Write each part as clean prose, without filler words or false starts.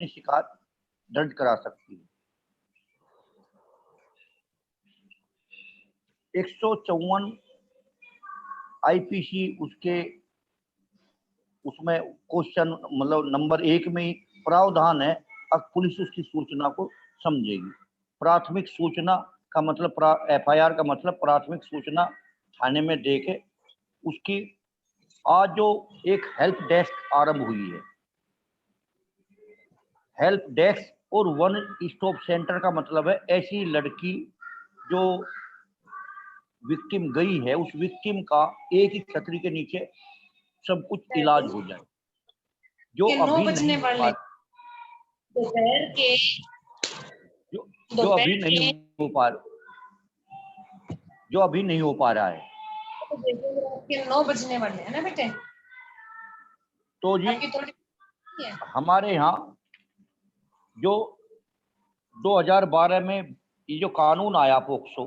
शिकायत दर्ज करा सकती है। 154 आईपीसी उसमें क्वेश्चन मतलब नंबर 1 में ही प्रावधान है, अब पुलिस उसकी सूचना को समझेगी। प्राथमिक सूचना का मतलब एफआईआर का मतलब प्राथमिक सूचना थाने में देके उसकी आज जो एक हेल्प डेस्क आरंभ हुई है, हेल्प डेस्क और वन स्टॉप सेंटर का मतलब है ऐसी लड़की जो विक्टिम गई है उस विक्टिम का एक ही छतरी के नीचे सब कुछ इलाज हो जाए, जो अभी नहीं हो पा दोपहर के जो अभी नहीं हो पा जो अभी नहीं हो पा रहा है। के 9 बजने वाले हैं ना बेटे। तो जी हमारे यहाँ जो 2012 में ये जो कानून आया पोक्सो,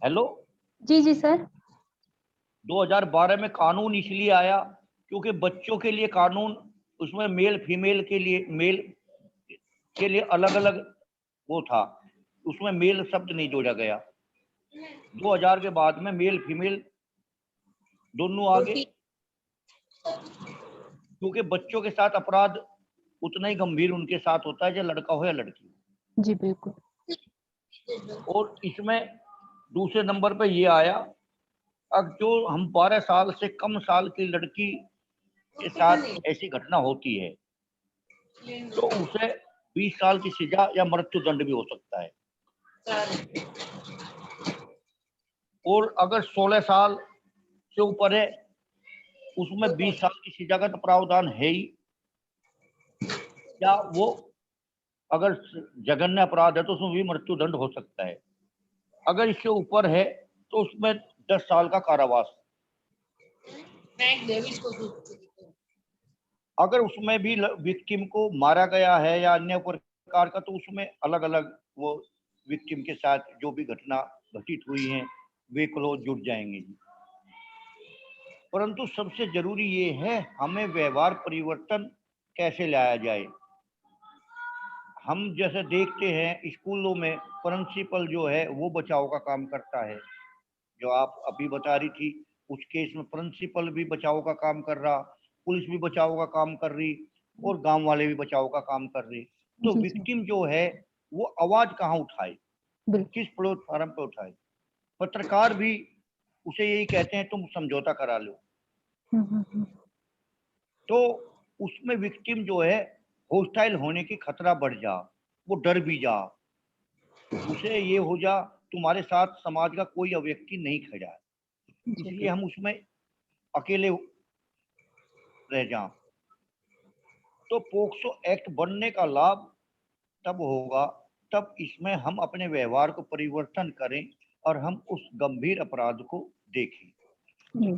हेलो जी जी सर, 2012 में कानून इसलिए आया क्योंकि बच्चों के लिए कानून, उसमें मेल फीमेल के लिए अलग अलग वो था, उसमें मेल शब्द नहीं जोड़ा गया। 2000 के बाद में मेल फीमेल दोनों आ गए, क्योंकि बच्चों के साथ अपराध उतना ही गंभीर उनके साथ होता है चाहे लड़का हो या लड़की। जी बिल्कुल। और इसमें दूसरे नंबर पे ये आया, अब जो हम 12 साल से कम साल की लड़की के साथ ऐसी घटना होती है तो उसे 20 साल की सजा या मृत्यु दंड भी हो सकता है। और अगर 16 साल से ऊपर है उसमें 20 साल की सजा का तो प्रावधान है ही, या वो अगर जघन्य अपराध है तो उसमें भी मृत्यु दंड हो सकता है। अगर इससे ऊपर है तो उसमें 10 साल का कारावास। अगर उसमें भी विक्टिम को मारा गया है या अन्य प्रकार का तो उसमें अलग अलग वो विक्टिम के साथ जो भी घटना घटित हुई है वे क्लोज जुड़ जाएंगे। परंतु सबसे जरूरी ये है हमें व्यवहार परिवर्तन कैसे लाया जाए। हम जैसे देखते हैं स्कूलों में प्रिंसिपल जो है वो बचाव का काम करता है, जो आप अभी बता रही थी उस केस में प्रिंसिपल भी बचाव का काम कर रहा, पुलिस भी बचाव का काम कर रही और गांव वाले भी बचाव का काम कर रहे। तो विक्टिम जो है वो आवाज कहाँ उठाए, किस प्लेटफॉर्म पे उठाए? पत्रकार भी उसे यही कहते हैं तुम समझौता करा लो। तो उसमें विक्टिम जो है होस्टाइल होने की खतरा बढ़ जा, वो डर भी जा, उसे ये हो जा तुम्हारे साथ समाज का कोई व्यक्ति नहीं खड़ा है, इसलिए हम उसमें अकेले रह जा। तो पोक्सो एक्ट बनने का लाभ तब होगा तब इसमें हम अपने व्यवहार को परिवर्तन करें और हम उस गंभीर अपराध को देखें।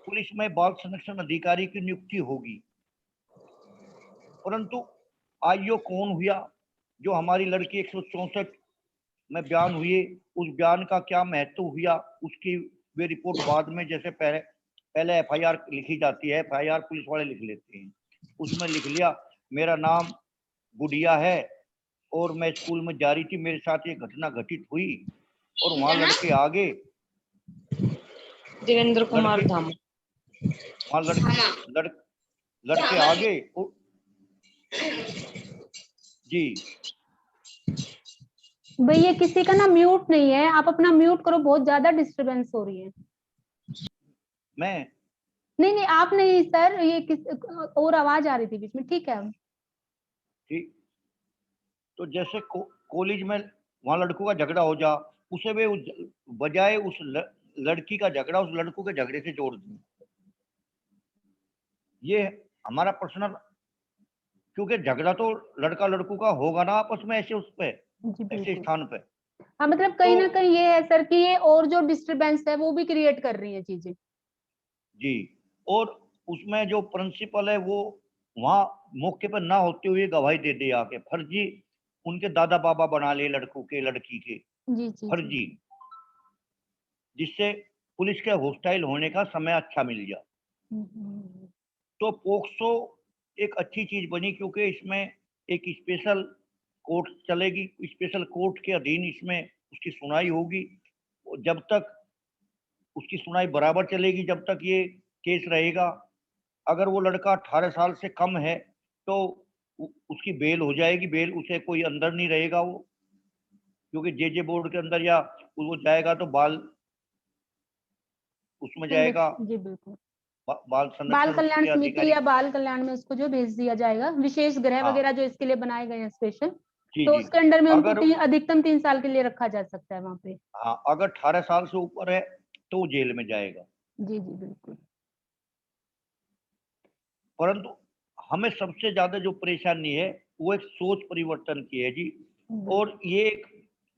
पुलिस में बाल संरक्षण अधिकारी की नियुक्ति होगी, परंतु आईओ कौन हुआ? जो हमारी लड़की 164 में बयान हुए उस बयान का क्या महत्व हुआ उसकी वे रिपोर्ट बाद में, जैसे पहले एफआईआर लिखी जाती है, एफआईआर पुलिस वाले लिख लेते हैं, उसमें लिख लिया मेरा नाम गुड़िया है और मैं स्कूल में जा रही थी, मेरे साथ ये घटना घटित हुई, और वहां लड़के आगे देवेंद्र कुमार धाम, वहां लड़के आगे जी। भैया किसी का ना म्यूट नहीं है, आप अपना म्यूट करो, बहुत ज्यादा डिस्टरबेंस हो रही है। मैं नहीं आप नहीं सर, ये किस और आवाज आ रही थी बीच में, ठीक है ठीक। तो जैसे कॉलेज में वहां लड़कों का झगड़ा हो जा, उसे वे बजाय उस लड़की का झगड़ा उस लड़कों के झगड़े से जोड़ दें। ये हमारा पर्सनल, क्योंकि झगड़ा तो लड़का लड़कों का होगा ना आपस में ऐसे उस पे ऐसे स्थान पे। हाँ मतलब कहीं ना कहीं ये है सर कि ये और जो डिस्टरबेंस है वो भी क्रिएट कर रही है चीजें जी। और उसमें जो प्रिंसिपल है वो वहां मौके पर ना होते हुए गवाही दे दे आके, फर्जी उनके दादा बाबा बना ले लड़कों के लड़की के, फर्जी, जिससे पुलिस के होस्टाइल होने का समय अच्छा मिल जाए। तो पोक्सो एक अच्छी चीज बनी, क्योंकि इसमें एक स्पेशल कोर्ट चलेगी, स्पेशल कोर्ट के अधीन इसमें उसकी सुनाई होगी। और जब तक उसकी सुनाई बराबर चलेगी, जब तक ये केस रहेगा, अगर वो लड़का 18 साल से कम है तो उसकी बेल हो जाएगी, बेल, उसे कोई अंदर नहीं रहेगा वो, क्योंकि जे बोर्ड के अंदर या वो जाएगा तो बाल उसमें जाएगा, जी बिल्कुल, बाल बाल संरक्षण कल्याण के समिति अधिकारी। या बाल कल्याण में उसको जो भेज दिया जाएगा, विशेष गृह हाँ वगैरह जो इसके लिए बनाए गए हैं स्पेशल, जी तो जी। उसके अंडर में उनको अगर अधिकतम 3 साल के लिए रखा जा सकता है वहां पे। हाँ, अगर 18 साल से ऊपर है तो वो जेल में जाएगा। जी जी बिल्कुल। परंतु हमें सबसे ज्यादा जो परेशानी है वो एक सोच परिवर्तन की है जी। और ये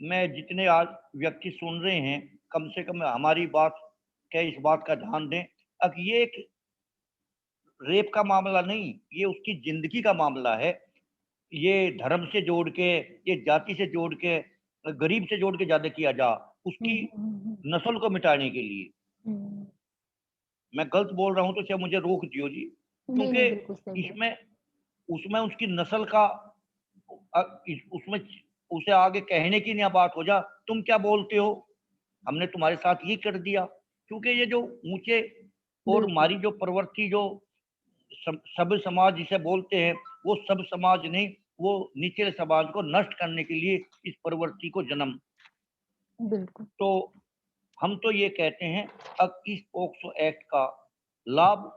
मैं जितने आज व्यक्ति सुन रहे हैं, कम से कम हमारी बात क्या इस बात का ध्यान दें। अब ये एक रेप का मामला नहीं, ये उसकी जिंदगी का मामला है। ये धर्म से जोड़ के, ये जाति से जोड़ के, गरीब से जोड़ के ज्यादा किया जा, उसकी नस्ल को मिटाने के लिए। मैं गलत बोल रहा हूं तो चाहे मुझे रोक दियो जी, नहीं क्योंकि नहीं बिल्कुल सही है। इसमें उसमें उसकी नस्ल का उसमें उसे आगे कहने की ना बात हो जा, तुम क्या बोलते हो, हमने तुम्हारे साथ ये कर दिया। क्योंकि ये जो ऊंचे और बिल्कुल हमारी जो प्रवृत्ति जो सब समाज जिसे बोलते हैं, वो सब समाज नहीं, वो निचले समाज को नष्ट करने के लिए इस प्रवृत्ति को जन्म। बिल्कुल। तो हम तो ये कहते हैं, अब इस पोक्सो एक्ट का लाभ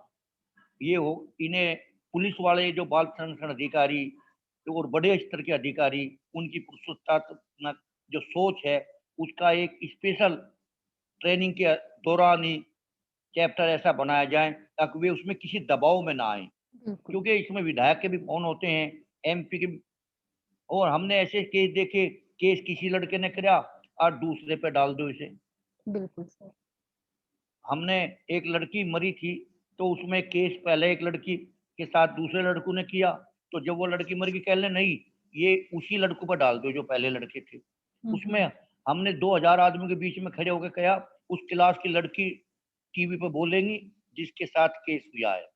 ये हो, इन्हें पुलिस वाले जो बाल संरक्षण अधिकारी और बड़े स्तर के अधिकारी, उनकी पुरुषोत्तात्मक जो सोच है उसका एक स्पेशल ट्रेनिंग के दौरान ही चैप्टर ऐसा बनाया जाए ताकि वे उसमें किसी दबाव में ना आए। बिल्कुल क्योंकि इसमें विधायक के भी फोन होते हैं, एमपी के भी, और हमने ऐसे केस देखे, केस किसी लड़के ने किया और दूसरे पे डाल दो इसे। बिल्कुल सर। हमने एक लड़की मरी थी तो उसमें केस पहले एक लड़की के साथ दूसरे लड़कों ने किया, तो जब वो लड़की मर गई कहने नहीं ये उसी लड़कों पर डाल दो जो पहले लड़के थे। उसमें हमने 2000 आदमी के बीच में खड़े होकर कहा उस क्लास की लड़की टीवी पर बोलेंगी जिसके साथ केस हुआ है,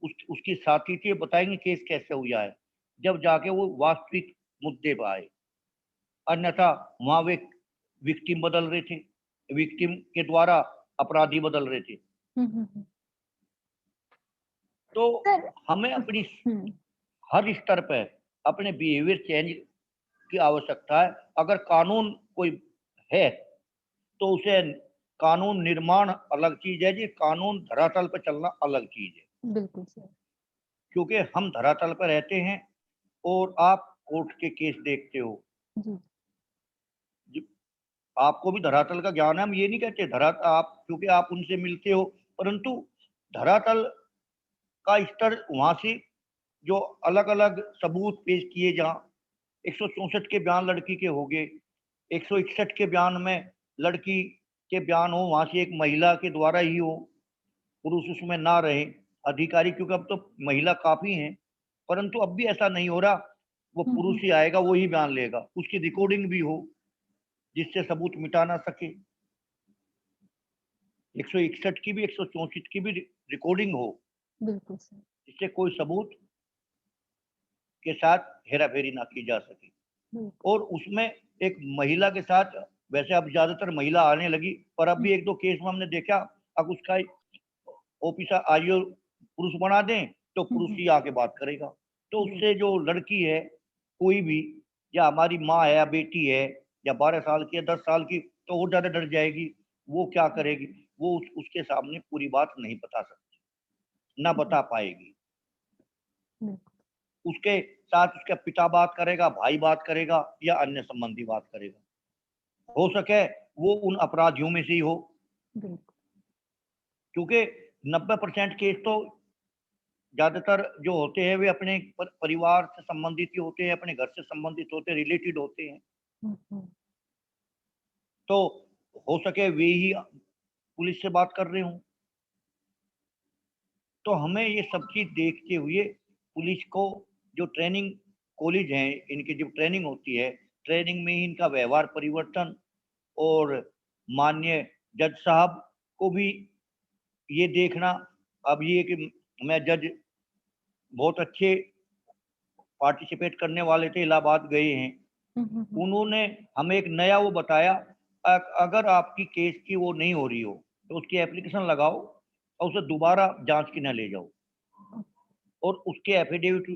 उसकी साथी थी, बताएंगे केस कैसे हुआ है, जब जाके वो वास्तविक मुद्दे पर आए। अन्यथा वहां वे विक्टिम बदल रहे थे, विक्टिम के द्वारा अपराधी बदल रहे थे। तो सर हमें अपनी हर स्तर पर अपने बिहेवियर चेंज की आवश्यकता है। अगर कानून कोई है तो उसे कानून निर्माण अलग चीज है जी, कानून धरातल पर चलना अलग चीज है। बिल्कुल सर। क्योंकि हम धरातल पर रहते हैं और आप कोर्ट के केस देखते हो, आपको भी धरातल का ज्ञान है, हम ये नहीं कहते धरातल आप, क्योंकि आप उनसे मिलते हो, परंतु धरातल का स्तर वहां से जो अलग अलग सबूत पेश किए जा, 164 के बयान लड़की के हो गए, 161 के बयान में लड़की के बयान हो, वहां से एक महिला के द्वारा ही हो, पुरुष उसमें ना रहे अधिकारी, क्योंकि अब तो महिला काफी हैं, परंतु अब भी ऐसा नहीं हो रहा, वो पुरुष ही आएगा वही बयान लेगा, उसकी रिकॉर्डिंग भी हो जिससे सबूत मिटा ना सके। 161 की भी 164 की भी रिकॉर्डिंग हो, बिल्कुल सर। जिससे कोई सबूत के साथ हेरा फेरी ना की जा सके। और उसमें एक महिला के साथ, वैसे अब ज्यादातर महिला आने लगी, पर अब भी एक दो केस में हमने देखा अब उसका ऑफिसर आईओ पुरुष बना दें तो पुरुष ही आके बात करेगा, तो उससे जो लड़की है कोई भी, या हमारी माँ है या बेटी है या 12 साल की या 10 साल की, तो वो ज्यादा डर जाएगी, वो क्या करेगी, वो उसके सामने पूरी बात नहीं बता सकती, ना बता पाएगी। उसके साथ उसका पिता बात करेगा, भाई बात करेगा या अन्य संबंधी बात करेगा, हो सके वो उन अपराधियों में से ही हो, क्योंकि 90% केस तो ज्यादातर जो होते हैं वे अपने परिवार से संबंधित ही होते हैं, अपने घर से संबंधित होते हैं, रिलेटेड होते हैं। तो हो सके वे ही पुलिस से बात कर रहे हूं। तो हमें ये सब चीज देखते हुए पुलिस को जो ट्रेनिंग कॉलेज हैं, इनकी जो ट्रेनिंग होती है, ट्रेनिंग में ही इनका व्यवहार परिवर्तन, और माननीय जज साहब को भी ये देखना, अब ये कि मैं जज बहुत अच्छे पार्टिसिपेट करने वाले थे, इलाहाबाद गए हैं। उन्होंने हमें एक नया वो बताया, अगर आपकी केस की वो नहीं हो रही हो तो उसकी एप्लीकेशन लगाओ और उसे दोबारा जांच के न ले जाओ, और उसके एफिडेविट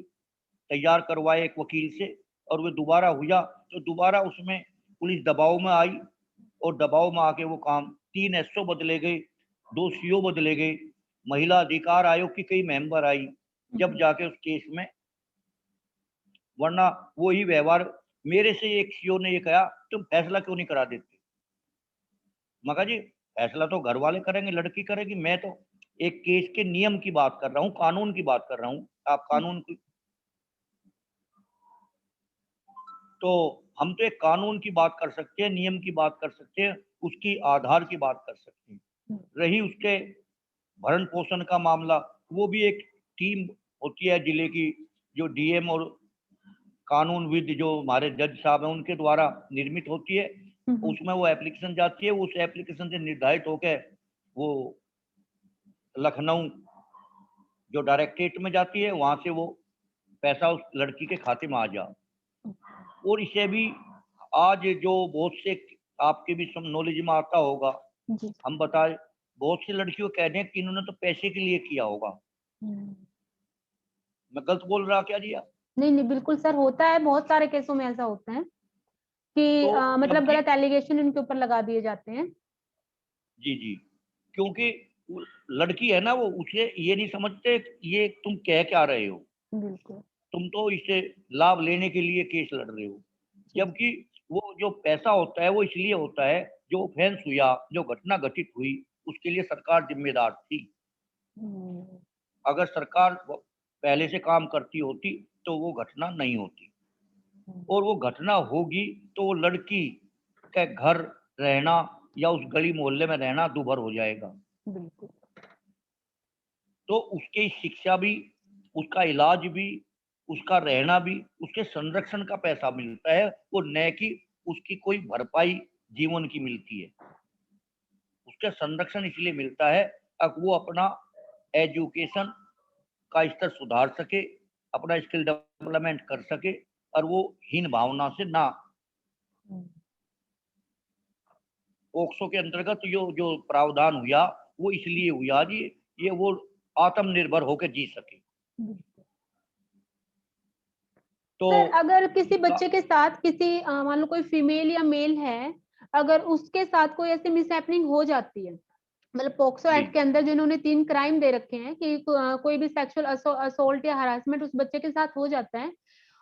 तैयार करवाए एक वकील से, और वो दोबारा हुआ तो दोबारा उसमें पुलिस दबाव में आई, और दबाव में आके वो काम 3 एसओ बदले गए, 2 सीओ बदले गए, महिला अधिकार आयोग की कई मेंबर आई, जब जाके उस केस में, वरना वही व्यवहार। मेरे से एक सीओ ने ये कहा, तुम फैसला क्यों नहीं करा देते? मैं कहा जी फैसला तो घर वाले करेंगे, लड़की करेगी, मैं तो एक केस के नियम की बात कर रहा हूँ, कानून की बात कर रहा हूँ। आप कानून की, तो हम तो एक कानून की बात कर सकते हैं, नियम की बात कर सकते हैं, उसकी आधार की बात कर सकते हैं। रही उसके भरण पोषण का मामला, वो भी एक टीम होती है जिले की, जो डीएम और कानूनविद जो हमारे जज साहब हैं उनके द्वारा निर्मित होती है। उसमें वो एप्लीकेशन जाती है, उस एप्लीकेशन से निर्धारित होकर वो लखनऊ जो डायरेक्टरेट में जाती है, वहां से वो पैसा उस लड़की के खाते में आ जा। और इसे भी आज जो बहुत से आपके भी सब नॉलेज में आता होगा, जी। हम बताए, बहुत सी लड़कियों कह दें कि इन्होंने तो पैसे के लिए किया होगा। मैं गलत बोल रहा क्या जी? नहीं नहीं, बिल्कुल सर, होता है, बहुत सारे केसों में ऐसा होता है कि तो मतलब जबकि, गलत एलिगेशन इनके ऊपर लगा दिए जाते हैं। जी जी, क्योंकि वो लड़की है ना, वो उसे ये नहीं समझते ये तुम कह क्या रहे हो, बिल्कुल। तुम तो इससे लाभ लेने के लिए केस लड़ रहे हो। जी। जबकि वो जो पैसा होता है वो इसलिए होता है, जो ऑफेंस हुआ, जो घटना घटित हुई, उसके लिए सरकार जिम्मेदार थी। हम्म, अगर सरकार पहले से काम करती होती तो वो घटना नहीं होती, और वो घटना होगी तो वो लड़की का घर रहना या उस गली मोहल्ले में रहना दूभर हो जाएगा। बिल्कुल। तो उसकी शिक्षा भी, उसका इलाज भी, उसका रहना भी, उसके संरक्षण का पैसा मिलता है, वो न कि उसकी कोई भरपाई जीवन की मिलती है। उसका संरक्षण इसलिए मिलता है अब वो अपना एजुकेशन का स्तर सुधार सके, अपना स्किल डेवलपमेंट कर सके, और वो हीन भावना से ना, पोक्सो के अंतर्गत जो जो प्रावधान हुआ वो इसलिए हुआ जी, ये वो आत्मनिर्भर होकर जी सके। बिल्कुल। तो सर, अगर किसी इसका, बच्चे के साथ किसी मान लो कोई फीमेल या मेल है, अगर उसके साथ कोई ऐसी मिसहैपनिंग हो जाती है, मतलब पोक्सो जी एक्ट के अंदर जो इन्होंने 3 क्राइम दे रखे हैं कि कोई भी सेक्सुअल असोल्ट या हरासमेंट उस बच्चे के साथ हो जाता है,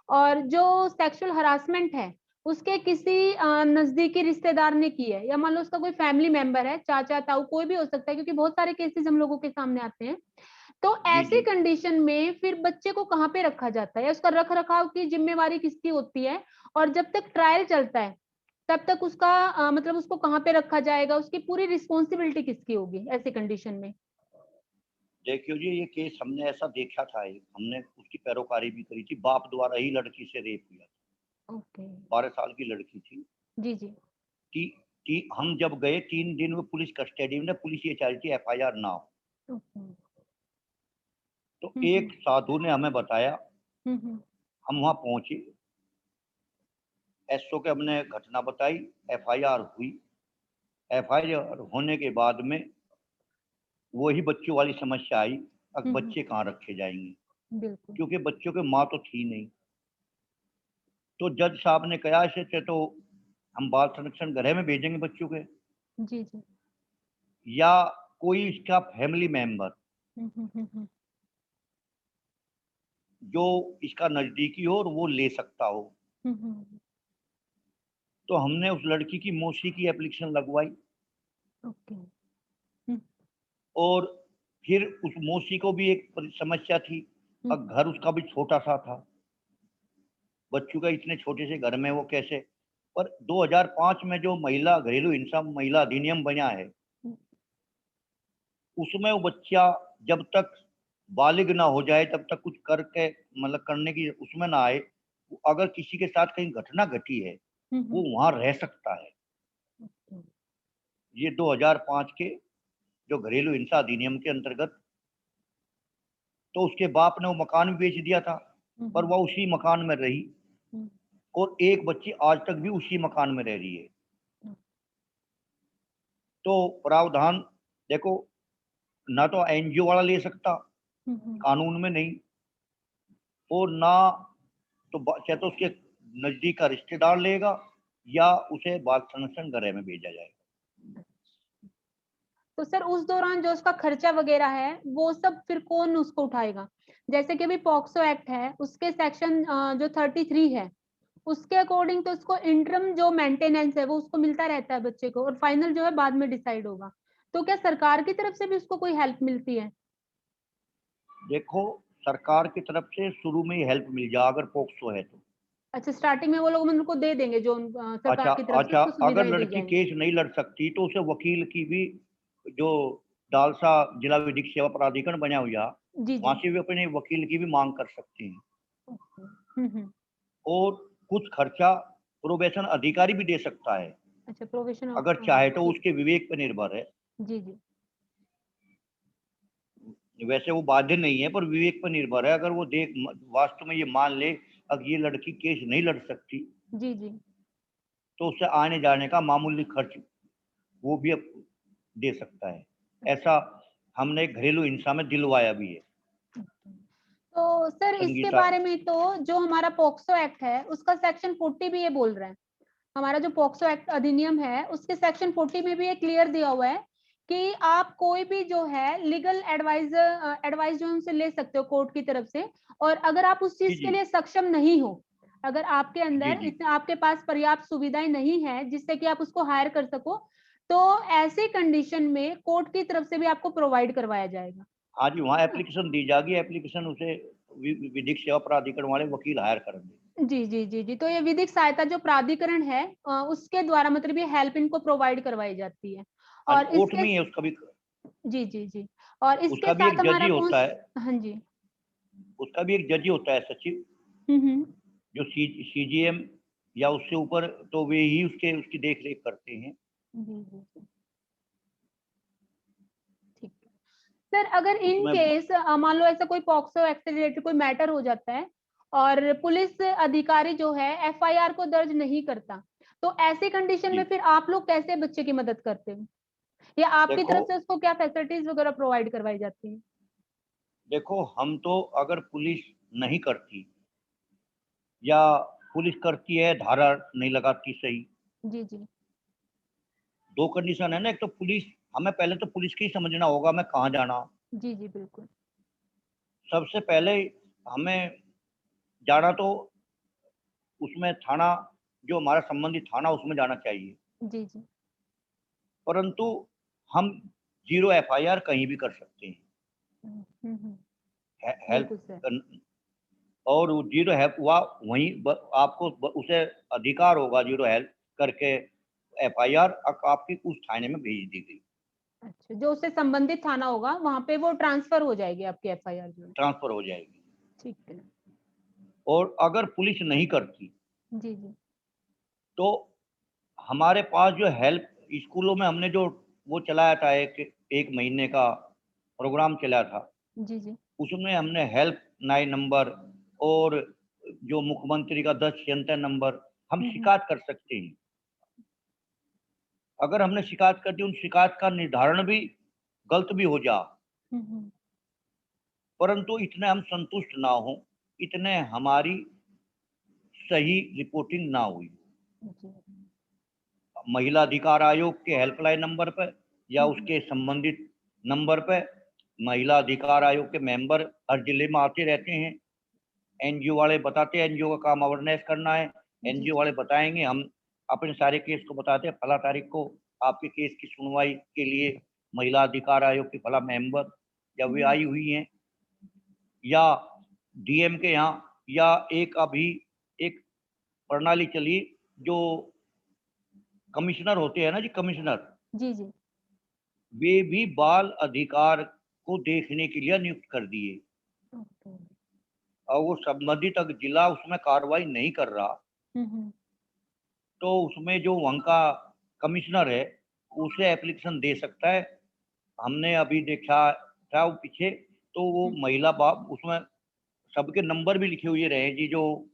और जो सेक्सुअल हरासमेंट है उसके किसी नजदीकी रिश्तेदार ने की है, या मान लो उसका कोई फैमिली मेंबर है, चाचा ताऊ कोई भी हो सकता है, क्योंकि बहुत सारे केसेस हम लोगों के सामने आते हैं, तो जी ऐसी जी, कंडीशन में फिर बच्चे को कहाँ पे रखा जाता है, उसका रख रखाव की जिम्मेवारी किसकी होती है, और जब तक ट्रायल चलता है तब तक उसका मतलब उसको कहाँ पे रखा जाएगा, उसकी पूरी रिस्पॉन्सिबिलिटी किसकी होगी ऐसी कंडीशन में? देखियो जी, ये केस हमने ऐसा देखा था, एक हमने उसकी पैरोकारी भी करी थी, बाप द्वारा ही लड़की से रेप हुआ था। ओके। 12 साल की लड़की थी। जी जी। टी, हम जब गए 3 दिन में पुलिस कस्टडी में, पुलिस ये चाह रही थी एफआईआर ना हो। ओके। तो एक साधु ने हमें बताया, हम्म। हम वहां पहुंचे, एसओ के हमने घटना बताई, एफआईआर हुई। एफआईआर होने के बाद में वही बच्चों वाली समस्या आई, अब हम्म। बच्चे कहाँ रखे जाएंगे, बिल्कुल। क्योंकि बच्चों के माँ तो थी नहीं। तो जज साहब ने कहा ऐसे तो हम बाल संरक्षण गृह में भेजेंगे बच्चों के, जी जी। या कोई इसका फैमिली मेंबर हम्म। जो इसका नजदीकी हो और वो ले सकता हो। हम्म। तो हमने उस लड़की की मौसी की एप्लीकेशन लगवाई, ओके। हम्म। और फिर उस मौसी को भी एक समस्या थी, और घर उसका भी छोटा सा था, बच्चों का इतने छोटे से घर में वो कैसे। पर 2005 में जो महिला घरेलू हिंसा महिला अधिनियम बना है, उसमें वो बच्चा जब तक बालिग ना हो जाए तब तक कुछ करके, मतलब करने की उसमें ना आए, अगर किसी के साथ कहीं घटना घटी है वो वहां रह सकता है। ये 2005 के जो घरेलू हिंसा अधिनियम के अंतर्गत। तो उसके बाप ने वो मकान भी बेच दिया था, पर वह उसी मकान में रही और एक बच्ची आज तक भी उसी मकान में रह रही है। तो प्रावधान देखो, ना तो एनजीओ वाला ले सकता, कानून में नहीं, और ना तो चाहे तो उसके नजदीक का रिश्तेदार लेगा या उसे बाल संरक्षण गृह में भेजा जाएगा। तो सर उस दौरान जो उसका खर्चा वगैरह है वो सब फिर कौन उसको उठाएगा? जैसे कि अभी पॉक्सो एक्ट है, उसके सेक्शन जो 33 है उसके अकॉर्डिंग तो उसको इंटरम जो मेंटेनेंस है वो उसको मिलता रहता है बच्चे को, और फाइनल जो है बाद में डिसाइड होगा। तो क्या सरकार की तरफ से भी उसको कोई हेल्प मिलती है? देखो, सरकार की तरफ से शुरू में ही हेल्प मिल जाए अगर पॉक्सो है तो। अच्छा, स्टार्टिंग में वो लोग उनको दे देंगे जो अच्छा सरकार की तरफ से अच्छा, उसको अगर सुविधाएं दी लड़की जाएंगी। केस नहीं लड़ सकती तो उसे वकील की भी, जो डालसा जिला विधिक सेवा प्राधिकरण बना हुआ, जी वहां जी। से भी अपने वकील की भी मांग कर सकती हैं। हम्म। और कुछ खर्चा प्रोबेशन अधिकारी भी दे सकता है, अच्छा, प्रोविजन ऑफ, अगर चाहे तो, ठीक। उसके विवेक पर निर्भर है। जी जी। वैसे वो बाध्य नहीं है, पर विवेक पर निर्भर है। अगर वो देख वास्तव में ये मान ले अगर ये लड़की केस नहीं लड़ सकती जी जी। तो उससे आने जाने का मामूली खर्च वो भी अब दे सकता है। ऐसा हमने एक घरेलू हिंसा में दिलवाया भी है। तो सर इसके संगीता, बारे में तो जो हमारा पॉक्सो एक्ट है उसका सेक्शन 40 भी ये बोल रहा है। हमारा जो पॉक्सो एक्ट अधिनियम है उसके सेक्शन 40 में भी ये क्लियर दिया हुआ है कि आप कोई भी जो है लीगल एडवाइस जो उनसे ले सकते हो कोर्ट की तरफ से। और अगर आप उस जी चीज के जी लिए सक्षम नहीं हो, अगर आपके जी अंदर जी इतने आपके पास पर्याप्त सुविधाएं नहीं है जिससे कि आप उसको हायर कर सको, तो ऐसी कंडीशन में कोर्ट की तरफ से भी आपको प्रोवाइड करवाया जाएगा। हाँ जी, वहाँ एप्लीकेशन दी जाएगी। एप्लीकेशन उसे विधिक सेवा प्राधिकरण वाले वकील हायर करेंगे। जी जी जी जी। तो ये विधिक सहायता जो प्राधिकरण है उसके द्वारा मतलब ये हेल्प इनको प्रोवाइड करवाई जाती है। हाँ जी, और कोर्ट इसके, में ही है उसका भी। जी जी जी, और इसके उसका भी साथ एक जज हमारा ही कौन, होता है। हाँ जी। उसका भी एक जज ही होता है, सचिव, हम्म। जो सीजीएम या उससे ऊपर, तो वे ही उसकी देख रेख करते हैं। जी जी जी, ठीक है। सर अगर इन उसमें केस मान लो ऐसा कोई पॉक्सो एक्ट से रिलेटेड कोई मैटर हो जाता है और पुलिस अधिकारी जो है एफआईआर को दर्ज नहीं करता, तो ऐसी कंडीशन में जी, फिर आप लोग कैसे बच्चे की मदद करते हो, या आपकी देखो तरफ से उसको क्या फैसिलिटीज वगैरह प्रोवाइड करवाई जाती है? देखो, हम तो अगर पुलिस नहीं करती या पुलिस करती है धारा नहीं लगाती सही, जी जी। दो कंडीशन है ना। एक तो पुलिस, हमें पहले तो पुलिस की ही समझना होगा मैं कहाँ जाना। जी जी बिल्कुल। सबसे पहले हमें जाना तो उसमें थाना, जो हमारा संबंधित थाना, उसमें जाना चाहिए। जी जी। परंतु हम जीरो एफआईआर कहीं भी कर सकते हैं। हम्म। हेल्प बिल्कुल सर। और वो जीरो हेल्प हुआ वहीं आपको उसे अधिकार होगा जीरो हेल्प करके एफआईआर आपकी उस थाने में भेज दी गई, अच्छा, जो उससे संबंधित थाना होगा वहां पे वो ट्रांसफर हो जाएगी आपकी एफआईआर जो है। ट्रांसफर हो जाएगी। ठीक है। और अगर पुलिस नहीं करती जी जी। तो हमारे पास जो हेल्प, स्कूलों में हमने जो वो चलाया था, एक महीने का प्रोग्राम चलाया था, जी जी। उसमें हमने हेल्प 9 नंबर और जो मुख्यमंत्री का 10 नंबर, हम हम्म। शिकायत कर सकते हैं। अगर हमने शिकायत कर दी, उन शिकायत का निर्धारण भी गलत भी हो जा, हम्म। परंतु इतने हम संतुष्ट ना हो, इतने हमारी सही रिपोर्टिंग ना हुई, जी। महिला अधिकार आयोग के हेल्पलाइन नंबर पर या हम्म। उसके संबंधित नंबर पर महिला अधिकार आयोग के मेंबर हर जिले में आते रहते हैं। एनजीओ वाले बताते हैं, एनजीओ का काम अवेयरनेस करना है। जी एनजीओ वाले बताएंगे, हम अपने सारे केस को बताते हैं, फला तारीख को आपके केस की सुनवाई के लिए महिला अधिकार आयोग की फला मेंबर या वे जी। आई हुई हैं, या डीएम के यहाँ, या एक अभी एक प्रणाली चली जो कमिश्नर होते हैं ना जी, कमिश्नर, जी जी। वे भी बाल अधिकार को देखने के लिए नियुक्त कर दिए। ओके। और वो संबंधित अगर जिला उसमें कार्रवाई नहीं कर रहा हम्म। तो उसमें जो वहाँ का कमिश्नर है उसे एप्लीकेशन दे सकता है। हमने अभी देखा था वो पीछे, तो वो महिला बाप उसमें सबके नंबर भी लिखे हुए रहे जी, जो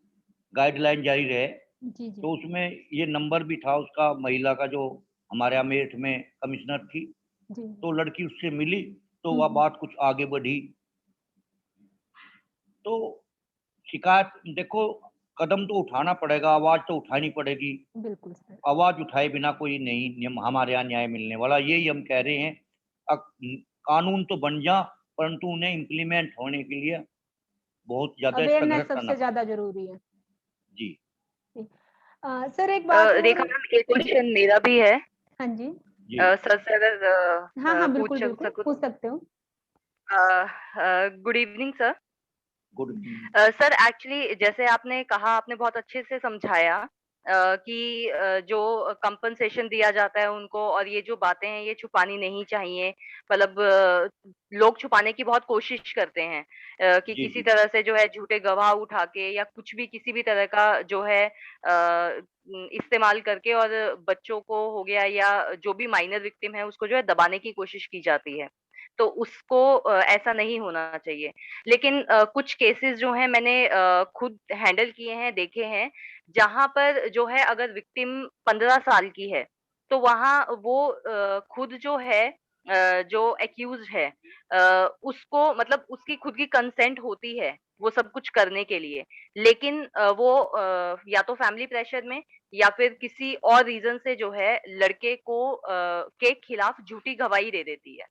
गाइडलाइन जारी रहे, जी जी तो उसमें ये नंबर भी था उसका, महिला का, जो हमारे यहाँ मेरठ में कमिश्नर थी। जी तो लड़की उससे मिली, तो वह बात कुछ आगे बढ़ी। तो शिकायत, देखो, कदम तो उठाना पड़ेगा, आवाज तो उठानी पड़ेगी। बिल्कुल सर। आवाज उठाए बिना कोई नहीं नियम हमारे यहाँ न्याय मिलने वाला, यही हम कह रहे हैं। कानून तो बन जा, परंतु उन्हें इम्प्लीमेंट होने के लिए बहुत ज्यादा अवेयरनेस संघर्ष करना सबसे पड़ेगा। ज्यादा जरूरी है जी सर। एक बात रेखा और। मैम, एक क्वेश्चन मेरा भी है। हाँ जी। जी सर से अगर हाँ हाँ पूछ बिल्कुल बिल्कुल सकूं। पूछ सकते हो। Good evening sir. Good evening. Sir actually जैसे आपने कहा, आपने बहुत अच्छे से समझाया कि जो कंपनसेशन दिया जाता है उनको, और ये जो बातें हैं ये छुपानी नहीं चाहिए। मतलब लोग छुपाने की बहुत कोशिश करते हैं कि जी किसी जी तरह से जो है झूठे गवाह उठा के या कुछ भी किसी भी तरह का जो है इस्तेमाल करके, और बच्चों को हो गया या जो भी माइनर विक्टिम है उसको जो है दबाने की कोशिश की जाती है। तो उसको ऐसा नहीं होना चाहिए। लेकिन कुछ केसेस जो हैं मैंने खुद हैंडल किए हैं, देखे हैं, जहाँ पर जो है अगर विक्टिम 15 साल की है, तो वहाँ वो खुद जो है जो एक्यूज़्ड है उसको, मतलब उसकी खुद की कंसेंट होती है, वो सब कुछ करने के लिए। लेकिन वो या तो फैमिली प्रेशर में या फिर किसी और रीज़न से जो है लड़के को के खिलाफ झूठी गवाही दे देती है।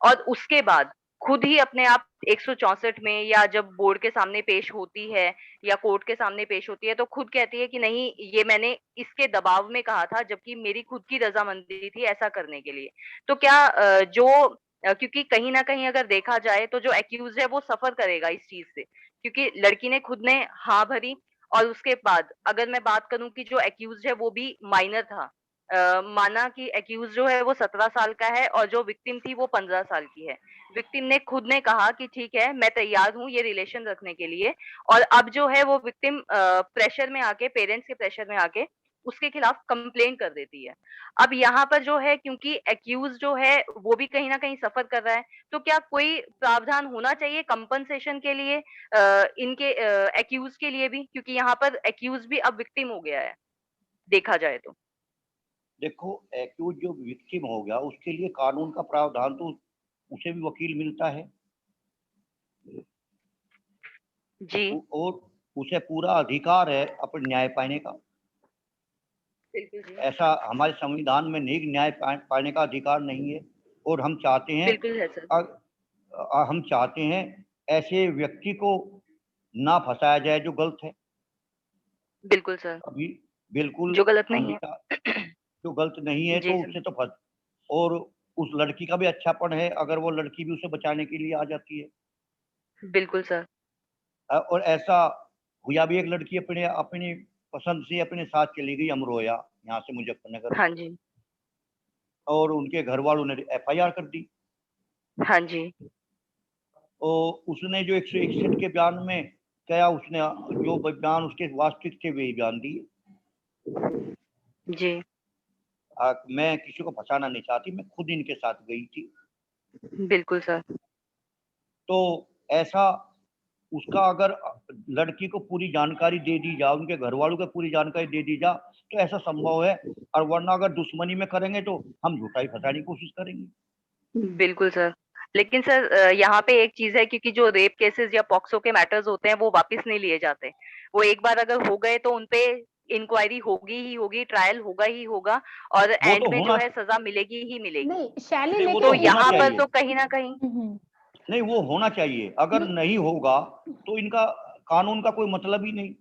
और उसके बाद खुद ही अपने आप 164 में, या जब बोर्ड के सामने पेश होती है या कोर्ट के सामने पेश होती है, तो खुद कहती है कि नहीं, ये मैंने इसके दबाव में कहा था, जबकि मेरी खुद की रज़ामंदी थी ऐसा करने के लिए। तो क्या क्योंकि कहीं न कहीं अगर देखा जाए तो जो एक्यूज़्ड है वो सफ़र करेगा इस चीज़ से, क्योंकि लड़की ने खुद ने हाँ भरी, और उसके बाद अगर मैं बात करूँ कि जो एक्यूज़्ड है वो भी माइनर था। माना कि एक्यूज़ जो है वो 17 साल का है और जो विक्टिम थी वो 15 साल की है। विक्टिम ने खुद ने कहा कि ठीक है, मैं तैयार हूँ ये रिलेशन रखने के लिए, और अब जो है वो विक्टिम प्रेशर में आके, पेरेंट्स के प्रेशर में आके उसके खिलाफ कंप्लेंट कर देती है। अब यहाँ पर जो है, क्योंकि एक्यूज़ जो है वो भी कहीं न कहीं सफ़र कर रहा है, तो क्या कोई प्रावधान होना चाहिए कंपनसेशन के लिए इनके एक्यूज़ के लिए भी? क्योंकि यहाँ पर एक्यूज़ भी अब विक्टिम हो गया है, देखा जाए तो। देखो, एक्यूज जो विक्टिम हो गया उसके लिए कानून का प्रावधान तो उसे भी वकील मिलता है, जी। और उसे पूरा अधिकार है अपने न्याय पाने का। बिल्कुल जी। ऐसा हमारे संविधान में नहीं, न्याय पाने का अधिकार नहीं है। और हम चाहते हैं, बिल्कुल है सर। हम चाहते हैं ऐसे व्यक्ति को ना फंसाया जाए जो गलत है। बिल्कुल सर। अभी बिल्कुल जो गलत हम नहीं है। जो गलत नहीं है जी तो सर। उससे तो फंस, और उस लड़की का भी अच्छापन है अगर वो लड़की भी उसे बचाने के लिए आ जाती है। बिल्कुल सर। और ऐसा हुआ भी, एक लड़की अपने अपनी पसंद से अपने साथ चली गई अमरोया, यहाँ से मुजफ्फरनगर, हाँ जी। और उनके घर वालों ने एफआईआर कर दी। हाँ जी। और उसने जो 161 के बयान में क्या, उसने जो बयान उसके वास्तविक थे वही बयान दिए। जी। मैं किसी को फंसाना नहीं चाहती, मैं खुद इनके साथ गई थी। बिल्कुल सर। तो ऐसा उसका अगर लड़की को पूरी जानकारी दे दी जाए, उनके घर वालों को पूरी जानकारी दे दी जाए, तो ऐसा संभव है। और वरना अगर दुश्मनी में करेंगे तो हम झूठा ही फंसाने की कोशिश करेंगे। बिल्कुल सर। लेकिन सर यहाँ पे एक चीज़ है, क्योंकि जो रेप केसेस या पॉक्सो के मैटर्स होते हैं वो वापस नहीं लिए जाते। वो एक बार अगर हो गए तो उनपे इंक्वायरी होगी ही होगी, ट्रायल होगा ही होगा, और वो एंड तो में जो होना, है सज़ा मिलेगी ही मिलेगी। नहीं शैली, नहीं वो तो तो लेकिन होना यहाँ पर चाहिए, तो कहीं न कहीं नहीं वो होना चाहिए। अगर नहीं होगा तो इनका कानून का कोई मतलब ही नहीं।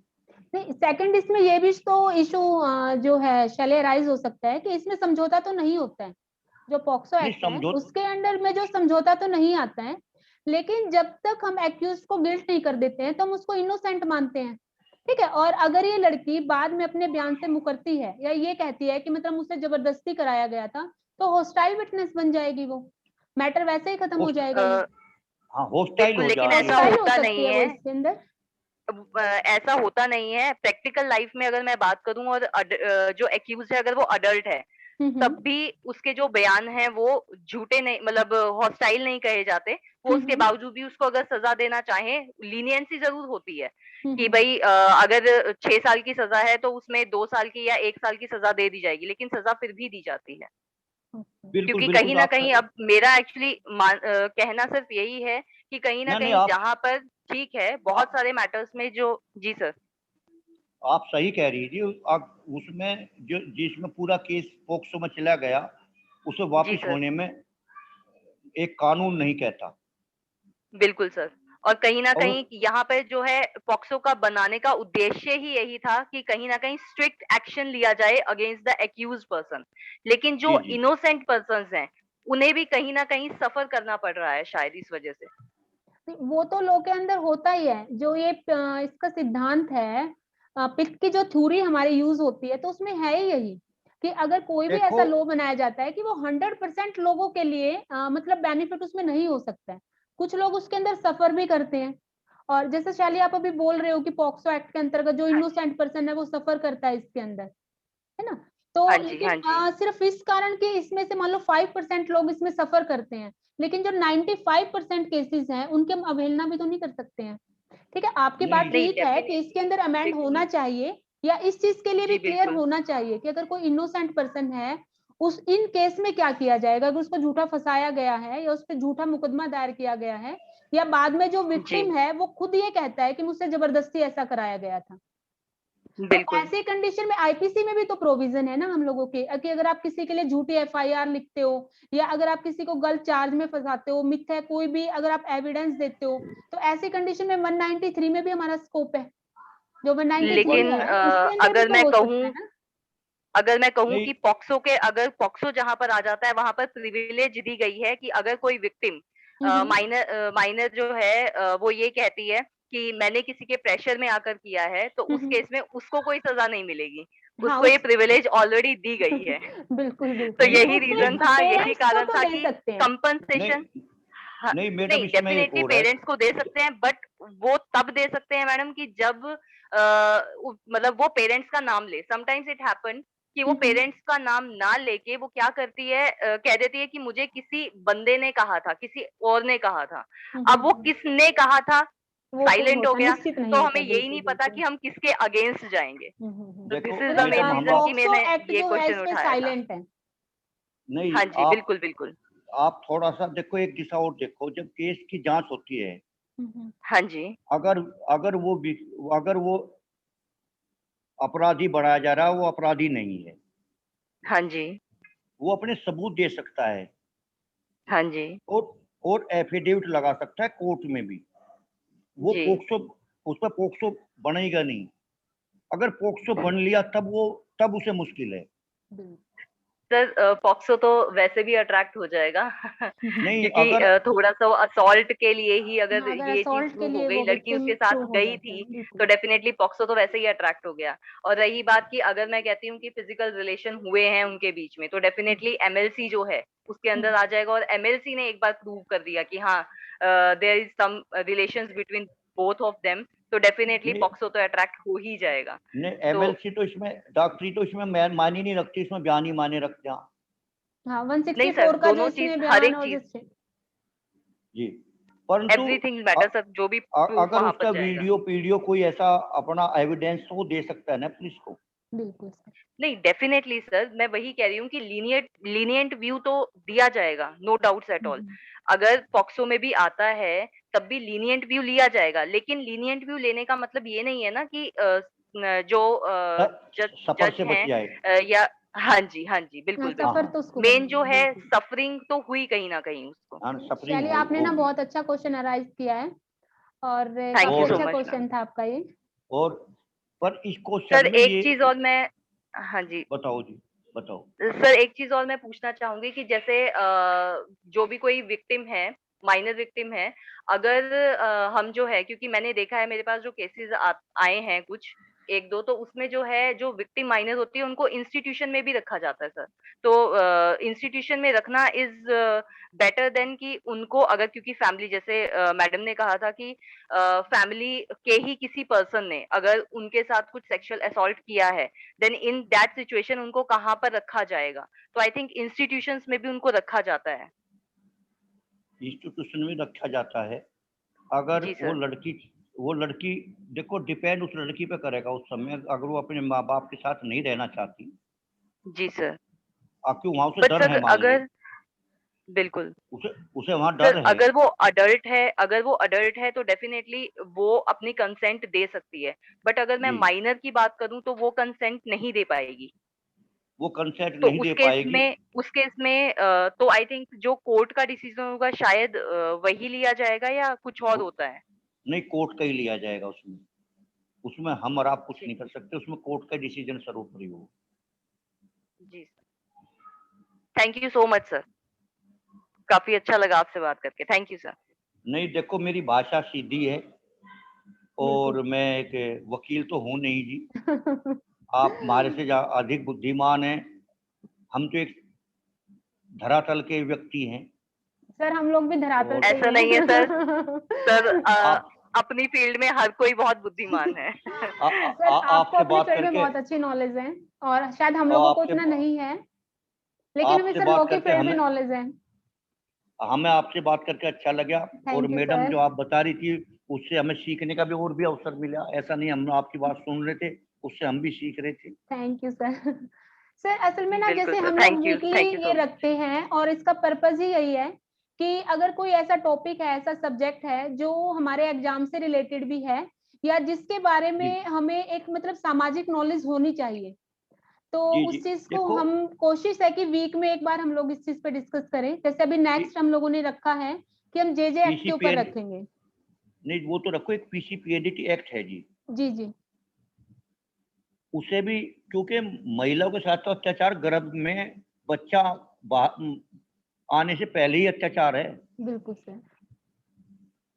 नहीं, सेकंड इसमें ये भी तो इशू जो है शैले राइज हो सकता है कि इसमें समझौता तो नहीं होता है। जो पॉक्सो नहीं एक्ट है समझो, उसके अंडर में जो समझौता तो नहीं आता है, लेकिन जब तक हम एक्यूज को गिल्ट नहीं कर देते हैं तो हम उसको इनोसेंट मानते हैं। ठीक है, और अगर ये लड़की बाद में अपने बयान से मुकरती है या ये कहती है कि मतलब मुझसे जबरदस्ती कराया गया था, तो होस्टाइल विटनेस बन जाएगी, वो मैटर वैसे ही खत्म हो जाएगा। ये हाँ होस्टाइल बिल्कुल, हो लेकिन ऐसा जाएगी। होस्टाइल हो होता सकती नहीं है वो है। इसके अंदर। ऐसा होता नहीं है प्रैक्टिकल लाइफ में। अगर मैं बात करूं, और जो एक्यूज है अगर वो अडल्ट है, तब भी उसके जो बयान हैं वो झूठे नहीं, मतलब हॉस्टाइल नहीं कहे जाते। वो उसके बावजूद भी उसको अगर सज़ा देना चाहें, लीनिएंसी ज़रूर होती है कि भई अगर 6 साल की सज़ा है तो उसमें 2 साल की या 1 साल की सज़ा दे दी जाएगी, लेकिन सज़ा फिर भी दी जाती है। बिल्कुल, क्योंकि कहीं बिल्कुल न आप कहीं अब मेरा एक्चुअली कहना सिर्फ यही है कि कहीं न नहीं, नहीं कहीं आप जहाँ पर ठीक है, बहुत सारे मैटर्स में जो जी सर। आप सही कह रही थी। आप उसमें जो जिसमें पूरा केस पॉक्सो में चला गया, उसे जी वापस सर। होने में एक कानून नहीं कहता। बिल्कुल सर। और कहीं न और कहीं यहाँ पे जो है पॉक्सो का बनाने का उद्देश्य ही यही था कि कहीं न कहीं स्ट्रिक्ट एक्शन लिया जाए अगेंस्ट द एक्यूज्ड पर्सन। लेकिन जी, जो जी। इनोसेंट पर्सन्स हैं, उन्हें भी कहीं न कहीं सफ़र करना पड़ रहा है शायद इस वज़ह से। वो तो लॉ के अंदर होता ही है। जो ये इसका सिद्धांत है, पिट की जो थ्योरी हमारी यूज़ होती है, तो उसमें है ही यही कि अगर कोई भी देखो ऐसा लॉ बनाया जाता है कि वो 100% लोगों के लिए मतलब बेनिफिट उसमें नहीं हो सकता है। कुछ लोग उसके अंदर सफ़र भी करते हैं। और जैसे शैली आप अभी बोल रहे हो कि पॉक्सो एक्ट के अंतर्गत जो हाँ जी। इनोसेंट पर्सन है वो सफ़र करता है इसके अंदर, है ना? तो हाँ जी, लेकिन हाँ जी। सिर्फ इस कारण कि इसमें से मान लो 5% लोग इसमें सफ़र करते हैं, लेकिन जो 95% केसेज़ हैं, उनकी हम अवहेलना भी तो नहीं कर सकते हैं। ठीक है, आपकी बात नहीं, नहीं ठीक है कि इसके डेफ़िनेटली अंदर अमेंड देखिए होना चाहिए या इस चीज़ के लिए भी जी, क्लियर बिल्कुल। होना चाहिए कि अगर कोई इनोसेंट पर्सन है, उस इन केस में क्या किया जाएगा? अगर उसको झूठा फँसाया गया है या उस पे झूठा मुकदमा दायर किया गया है या बाद में जो जी, विक्टिम है, वो खुद ये कहता है कि मुझसे ज़बरदस्ती ऐसा कराया गया था। तो बिल्कुल। ऐसे कंडीशन में आईपीसी में भी तो प्रोविजन है ना हम लोगों के कि अगर आप किसी के लिए झूठी एफआईआर लिखते हो या अगर आप किसी को गलत चार्ज में फंसाते हो, मिथ्या कोई भी अगर आप एविडेंस देते हो, तो ऐसी कंडीशन में 193 में भी हमारा स्कोप है। जो 193 लेकिन है, उसके अंदर भी अगर तो मैं हो सकता है कहूँ ना? अगर मैं कहूँ नहीं, कि अगर पॉक्सो जहाँ पर आ जाता है वहाँ पर प्रिविलेज दी गई है कि अगर कोई विक्टिम हुँ, हुँ। माइनर जो है वो ये कहती है कि मैंने किसी के प्रेशर में आकर किया है, तो हुँ, उस हुँ। केस में उसको कोई सज़ा नहीं मिलेगी। हाँ, उसको ये उस प्रिविलेज ऑलरेडी दी गई है। बिल्कुल, तो बिल्कुल। यही उसके रीज़न था, यही पेरेंट्स को कारण तो था दे कि सकते हैं। कंपनसेशन नहीं, हाँ, नहीं मैडम नहीं इसमें एक डेफ़िनेटली और है। पेरेंट्स को दे सकते हैं बट वो तब दे सकते हैं मैडम कि जब मतलब वो पेरेंट्स का नाम ले। समटाइम्स इट हैपन कि वो हुँ, हुँ। पेरेंट्स का नाम ना लेके वो क्या करती है कह देती है कि मुझे किसी बंदे ने कहा था, किसी और ने कहा था। हुँ, अब हुँ, वो हुँ। किसने कहा था, वो तो साइलेंट हो होता गया, निश्चित नहीं तो होता, हमें यही बिल्कुल, नहीं पता बिल्कुल। कि हम किसके अगेंस्ट जाएँगे। हुँ, हुँ, हुँ। तो देखो दिस इज़ द मतलब मैडम मेन हम रीज़न आप कि पॉक्सो मैंने एक्ट ये जो है इस क्वेश्चन पे उठाया था। साइलेंट है। नहीं हाँ जी, आप बिल्कुल, बिल्कुल। आप थोड़ा-सा देखो, एक दिशा और देखो, जब केस की जाँच होती है, हुँ, हुँ। हाँ जी, अगर अगर वो वि अगर वो अपराधी बनाया जा रहा है, वो अपराधी नहीं है, हाँ जी, वो अपने सबूत दे सकता है हाँ जी, और एफ़िडेविट लगा सकता है कोर्ट में भी। वो जी। पॉक्सो उस पे पॉक्सो बनेगा नहीं। अगर पॉक्सो बन लिया तब उसे मुश्किल है। बिल्कुल। सर पॉक्सो तो वैसे भी अट्रैक्ट हो जाएगा हुँ, हुँ। नहीं क्योंकि अगर थोड़ा-सा असॉल्ट के लिए ही अगर हाँ, अगर ये चीज़ असॉल्ट के प्रूव हो लिए गई, वो लड़की विक्टिम उसके साथ प्रूव हो गई जाता थी, है, बिल्कुल। तो डेफिनिटली पॉक्सो तो वैसे ही अट्रैक्ट हो गया। और रही बात कि अगर मैं कहती हूँ कि फिजिकल रिलेशन हुए हैं उनके बीच में, तो हुँ, डेफिनिटली एमएलसी जो है, उसके हुँ, अंदर आ जाएगा और एमएलसी ने एक बार प्रूव कर दिया कि हाँ there is some relations between both of them, तो डेफिनिटली नहीं पॉक्सो तो अट्रैक्ट हो ही जाएगा। नहीं तो एमएलसी तो इसमें डॉक्टरी तो इसमें मायने ही नहीं रखती, इसमें बयान ही मायने रखते हैं। हाँ, नहीं सर, 164 का जो दोनों चीज़ इसमें हर बयान एक और चीज़ जैसे जी, परंतु एवरीथिंग अ मैटर सर, जो भी प्रूफ अगर वहाँ पर उसका जाएगा। वीडियो कोई ऐसा अपना एविडेंस तो वो दे सकता है ना पुलिस को। बिल्कुल सर। नहीं डेफिनेटली सर, मैं वही कह रही हूँ कि लीनिएंट व्यू तो दिया जाएगा, नो डाउट्स एट हुँ, ऑल। हुँ। अगर पॉक्सो में भी आता है, तब भी लीनिएंट व्यू लिया जाएगा, लेकिन लीनिएंट व्यू लेने का मतलब ये नहीं है ना कि जो जज सफर जज से बच हैं जाए। या हाँ जी, हाँ, बिल्कुल, हाँ, सफ़र बिल्कुल। तो हाँ। उसको मेन बनना जो है, है बिल्कुल। सफरिंग तो हुई कहीं न कहीं उसको। हाँ, सफरिंग शैली आपने ना होगी। बहुत अच्छा क्वेश्चन अराइज़ किया है और थैंक काफ़ी यू और सो अच्छा मच मैम। क्वेश्चन था आपका ये। और पर इस सर क्वेश्चन में एक ये चीज़ और मैं हाँ जी। बताओ जी, बताओ। सर एक चीज़ और मैं पूछना चाहूँगी कि जैसे जो भी कोई विक्टिम है, माइनर विक्टिम है, अगर हम जो है क्योंकि मैंने देखा है मेरे पास जो केसेज़ आए हैं कुछ, एक दो, तो उसमें जो है जो विक्टिम माइनर होती है उनको इंस्टीट्यूशन में भी रखा जाता है सर। तो इंस्टीट्यूशन में रखना इज बेटर देन कि उनको, अगर क्योंकि फैमिली, जैसे मैडम ने कहा था कि फैमिली के ही किसी पर्सन ने अगर उनके साथ कुछ सेक्सुअल असॉल्ट किया है, देन इन दैट सिचुएशन उनको कहाँ पर रखा जाएगा। तो आई थिंक इंस्टीट्यूशंस में भी उनको रखा जाता है। इंस्टीट्यूशन में रखा जाता है। अगर जी वो सर। लड़की देखो, डिपेंड उस लड़की पे करेगा उस समय, अगर वो अपने माँ बाप के साथ नहीं रहना चाहती, जी सर। क्यों वहां उसे बट डर सर है, मान ले, अगर, बिल्कुल उसे उसे वहां सर, डर है। अगर वो अडल्ट है तो डेफिनेटली वो अपनी कंसेंट दे सकती है। बट अगर मैं जी, माइनर की बात करूं तो वो कंसेंट नहीं दे पाएगी। वो कंसेंट तो नहीं दे पाएगी। उस केस में तो आई थिंक जो कोर्ट का डिसीजन होगा शायद वही लिया जाएगा या कुछ और वो होता है? नहीं, कोर्ट का ही लिया जाएगा उसमें। उसमें हम और आप कुछ ठीक। नहीं कर सकते, उसमें कोर्ट का डिसीजन सर्वोपरि हो। जी sir. Thank you so much sir. काफी अच्छा लगा आपसे बात करके। Thank you sir. नहीं, देखो मेरी भाषा सीधी है बिल्कुल। और मैं एक वकील तो हूँ नहीं जी। आप हमारे से अधिक बुद्धिमान हैं। हम तो एक धरातल के व्यक्ति हैं। सर हम लोग भी धरातल और पे ही ऐसा नहीं है सर। सर हैं। आप अपनी फील्ड में हर कोई बहुत बुद्धिमान है। सर आपको आपसे अपने बात फील्ड में करके बहुत अच्छी नॉलेज है और शायद हम लोगों को आपसे इतना नहीं है, लेकिन हमें आपसे सर लॉ बात के करके फील्ड में नॉलेज है। हमें आपसे बात करके अच्छा लगा। और थैंक यू मैडम सर। जो आप बता रही थी, उससे हमें सीखने का भी और भी अवसर मिला। ऐसा नहीं, हम आपकी बात सुन रहे थे, उससे हम भी सीख रहे थे। Thank you sir. सर असल में ना बिल्कुल जैसे सर। हम लोग वीकली थैंक यू ये सो मच। रखते हैं और इसका पर्पज ही यही है कि अगर कोई ऐसा टॉपिक है, ऐसा सब्जेक्ट है जो हमारे एग्जाम से रिलेटेड भी है या जिसके बारे जी में हमें एक मतलब सामाजिक नॉलेज होनी चाहिए, तो जी जी। उस चीज को देखो, हम कोशिश है कि वीक में एक बार हम लोग इस चीज पे डिस्कस करें। जैसे अभी नेक्स्ट हम लोगों ने रखा है कि हम जे एक्ट के ऊपर पीसीपीएन रखेंगे। नहीं, वो तो रखो, एक पीसीपीएनडीटी एक्ट है जी। जी जी। उसे भी, क्योंकि महिलाओं के साथ तो अत्याचार गर्भ में बच्चा आने से पहले ही अत्याचार है। बिल्कुल सर।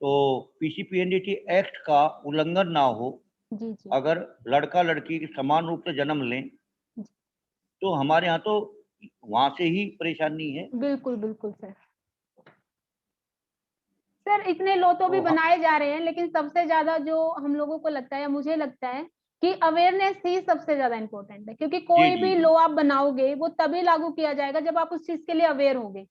तो पीसीपीएनडीटी एक्ट का उल्लंघन ना हो, जी जी। अगर लड़का लड़की समान रूप से जन्म लें, तो हमारे यहाँ तो वहां से ही परेशानी है। बिल्कुल बिल्कुल सर। सर इतने लॉ तो भी तो बनाए जा रहे हैं, लेकिन सबसे ज्यादा जो हम लोगों को लगता है या मुझे लगता है कि अवेयरनेस ही सबसे ज्यादा इम्पोर्टेंट है, क्योंकि जी कोई जी भी जी, लॉ आप बनाओगे वो तभी लागू किया जाएगा जब आप उस चीज के लिए अवेयर होगे।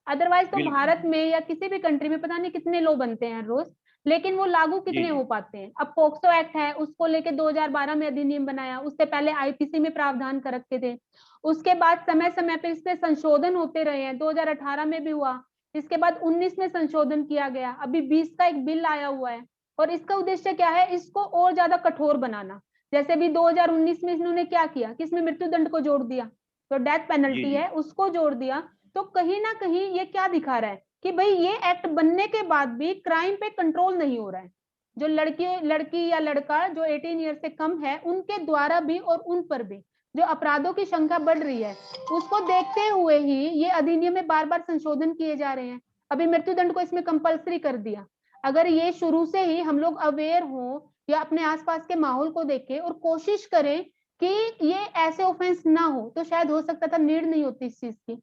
अदरवाइज तो बिल्कुल भारत में या किसी भी कंट्री में पता नहीं कितने लॉ बनते हैं रोज, लेकिन वो लागू जी कितने जी हो पाते हैं। अब पोक्सो एक्ट है, उसको लेके 2012 में अधिनियम बनाया, उससे पहले आईपीसी में प्रावधान कर रखे थे। उसके बाद समय समय पे इसमें संशोधन होते रहे हैं, 2018 में भी हुआ, इसके बाद 19 में संशोधन किया गया, अभी 20 का एक बिल आया हुआ है। और इसका उद्देश्य क्या है, इसको और ज्यादा कठोर बनाना। जैसे भी 2019 में इन्होंने क्या किया कि इसमें मृत्यु दंड को जोड़ दिया, तो डेथ जी पेनल्टी जी है उसको जोड़ दिया। तो कहीं ना कहीं ये क्या दिखा रहा है कि भाई ये एक्ट बनने के बाद भी क्राइम पे कंट्रोल नहीं हो रहा है। जो लड़की या लड़का जो 18 ईयर से कम है उनके द्वारा भी और उन पर भी जो अपराधों की संख्या बढ़ रही है, उसको देखते हुए ही ये अधिनियम में बार बार संशोधन किए जा रहे हैं। अभी मृत्युदंड को इसमें कंपलसरी कर दिया। अगर ये शुरू से ही हम लोग अवेयर हों या अपने आसपास के माहौल को देखें और कोशिश करें कि ये ऐसे ऑफेंस ना हो, तो शायद हो सकता था नीड नहीं होती इस चीज की।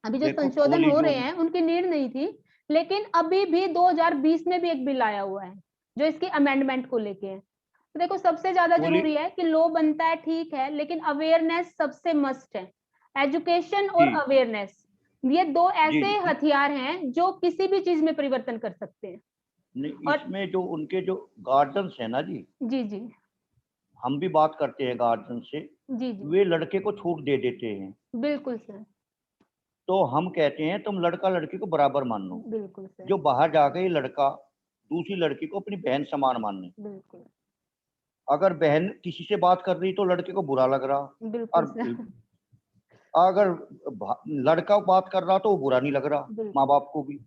अभी जो देखो संशोधन खोली हो जो रहे हैं उनकी नीड नहीं थी, लेकिन अभी भी 2020 में भी एक बिल आया हुआ है जो इसकी अमेंडमेंट को लेके है। तो देखो सबसे ज्यादा खोली जरूरी है कि लॉ बनता है ठीक है, लेकिन अवेयरनेस सबसे मस्ट है। एजुकेशन और जी अवेयरनेस, ये दो जी ऐसे जी। हथियार हैं जो किसी भी चीज में परिवर्तन कर सकते हैं। नहीं, और इसमें जो उनके जो गार्जियंस है ना जी, जी जी। हम भी बात करते हैं गार्जियन से, जी जी। वे लड़के को छूट दे देते हैं। बिल्कुल सर। तो हम कहते हैं तुम लड़का लड़की को बराबर मान लो। बिल्कुल सर। जो बाहर जाके ये लड़का दूसरी लड़की को अपनी बहन समान माने, बिल्कुल। अगर बहन किसी से बात कर रही तो लड़के को बुरा लग रहा, बिल्कुल और सर। अगर लड़का बात कर रहा तो वो बुरा नहीं लग रहा माँ बिल्कुल। बाप को भी।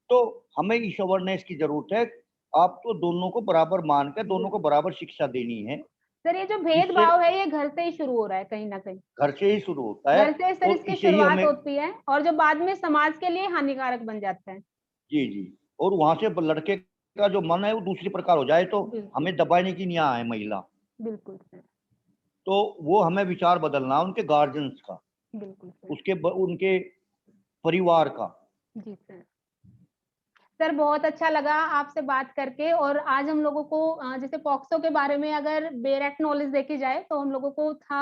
तो हमें इस अवेयरनेस की जरूरत है। आपको दोनों को बराबर मान के दोनों को बिल्कुल बराबर शिक्षा देनी है, सर, ये जो जिससे भेदभाव है ये घर से ही शुरू हो रहा है कहीं ना कहीं। घर से ही शुरू होता है। घर से सर और इसकी इसे ही शुरुआत हमें, होती है और जो बाद में समाज के लिए हानिकारक बन जाता है। जी जी, और वहां से लड़के का जो मन है वो दूसरी प्रकार हो जाए, तो बिल्कुल। हमें दबाने की नहीं है महिला। बिल्कुल सर, तो वो हमें विचार बदलना है उनके गार्जियंस का, बिल्कुल सर। उनके परिवार का। जी सर। सर बहुत अच्छा लगा आपसे बात करके, और आज हम लोगों को जैसे पॉक्सो के बारे में अगर बेरेक्ट नॉलेज देखी जाए तो हम लोगों को था